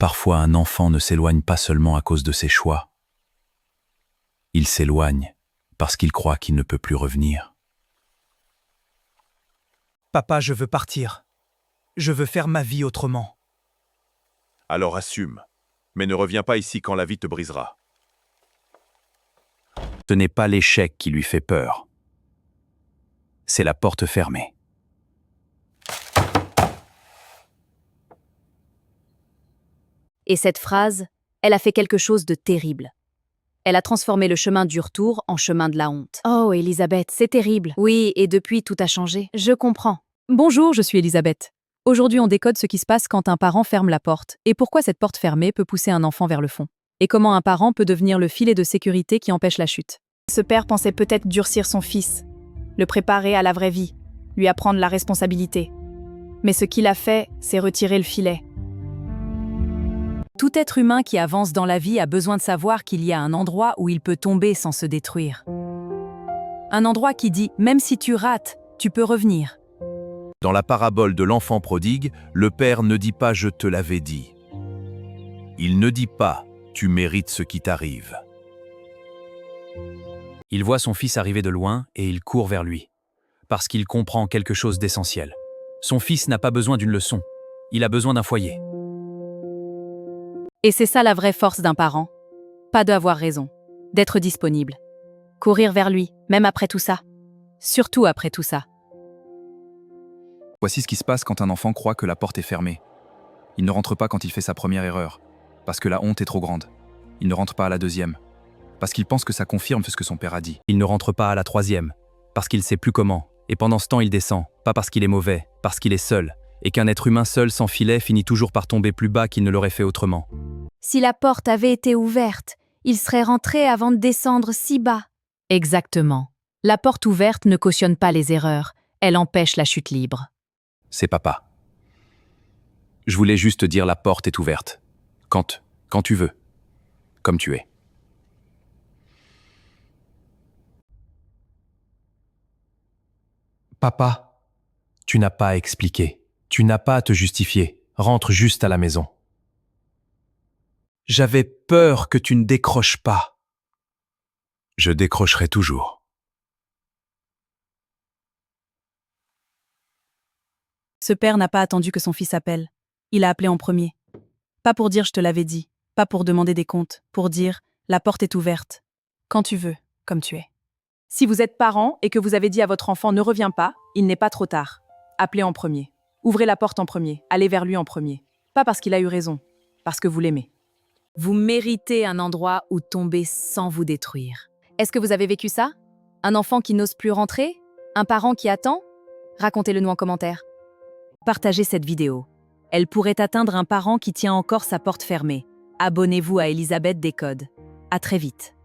Parfois un enfant ne s'éloigne pas seulement à cause de ses choix. Il s'éloigne parce qu'il croit qu'il ne peut plus revenir. Papa, je veux partir. Je veux faire ma vie autrement. Alors assume, mais ne reviens pas ici quand la vie te brisera. Ce n'est pas l'échec qui lui fait peur. C'est la porte fermée. Et cette phrase, elle a fait quelque chose de terrible. Elle a transformé le chemin du retour en chemin de la honte. Oh, Elisabeth, c'est terrible. Oui, et depuis, tout a changé. Je comprends. Bonjour, je suis Elisabeth. Aujourd'hui, on décode ce qui se passe quand un parent ferme la porte et pourquoi cette porte fermée peut pousser un enfant vers le fond. Et comment un parent peut devenir le filet de sécurité qui empêche la chute. Ce père pensait peut-être durcir son fils, le préparer à la vraie vie, lui apprendre la responsabilité. Mais ce qu'il a fait, c'est retirer le filet. Tout être humain qui avance dans la vie a besoin de savoir qu'il y a un endroit où il peut tomber sans se détruire. Un endroit qui dit « même si tu rates, tu peux revenir ». Dans la parabole de l'enfant prodigue, le père ne dit pas « je te l'avais dit ». Il ne dit pas « tu mérites ce qui t'arrive ». Il voit son fils arriver de loin et il court vers lui, parce qu'il comprend quelque chose d'essentiel. Son fils n'a pas besoin d'une leçon, il a besoin d'un foyer. Et c'est ça la vraie force d'un parent. Pas d'avoir raison, d'être disponible. Courir vers lui, même après tout ça. Surtout après tout ça. Voici ce qui se passe quand un enfant croit que la porte est fermée. Il ne rentre pas quand il fait sa première erreur, parce que la honte est trop grande. Il ne rentre pas à la deuxième, parce qu'il pense que ça confirme ce que son père a dit. Il ne rentre pas à la troisième, parce qu'il sait plus comment. Et pendant ce temps, il descend, pas parce qu'il est mauvais, parce qu'il est seul. Et qu'un être humain seul sans filet finit toujours par tomber plus bas qu'il ne l'aurait fait autrement. Si la porte avait été ouverte, il serait rentré avant de descendre si bas. Exactement. La porte ouverte ne cautionne pas les erreurs, elle empêche la chute libre. C'est papa. Je voulais juste te dire la porte est ouverte. Quand tu veux. Comme tu es. Papa, tu n'as pas à expliquer. Tu n'as pas à te justifier. Rentre juste à la maison. J'avais peur que tu ne décroches pas. Je décrocherai toujours. Ce père n'a pas attendu que son fils appelle. Il a appelé en premier. Pas pour dire « je te l'avais dit », pas pour demander des comptes, pour dire « la porte est ouverte ». Quand tu veux, comme tu es. Si vous êtes parent et que vous avez dit à votre enfant « ne reviens pas », il n'est pas trop tard. Appelez en premier. Ouvrez la porte en premier. Allez vers lui en premier. Pas parce qu'il a eu raison, parce que vous l'aimez. Vous méritez un endroit où tomber sans vous détruire. Est-ce que vous avez vécu ça? Un enfant qui n'ose plus rentrer? Un parent qui attend? Racontez-le nous en commentaire. Partagez cette vidéo. Elle pourrait atteindre un parent qui tient encore sa porte fermée. Abonnez-vous à Elisabeth Décode. À très vite.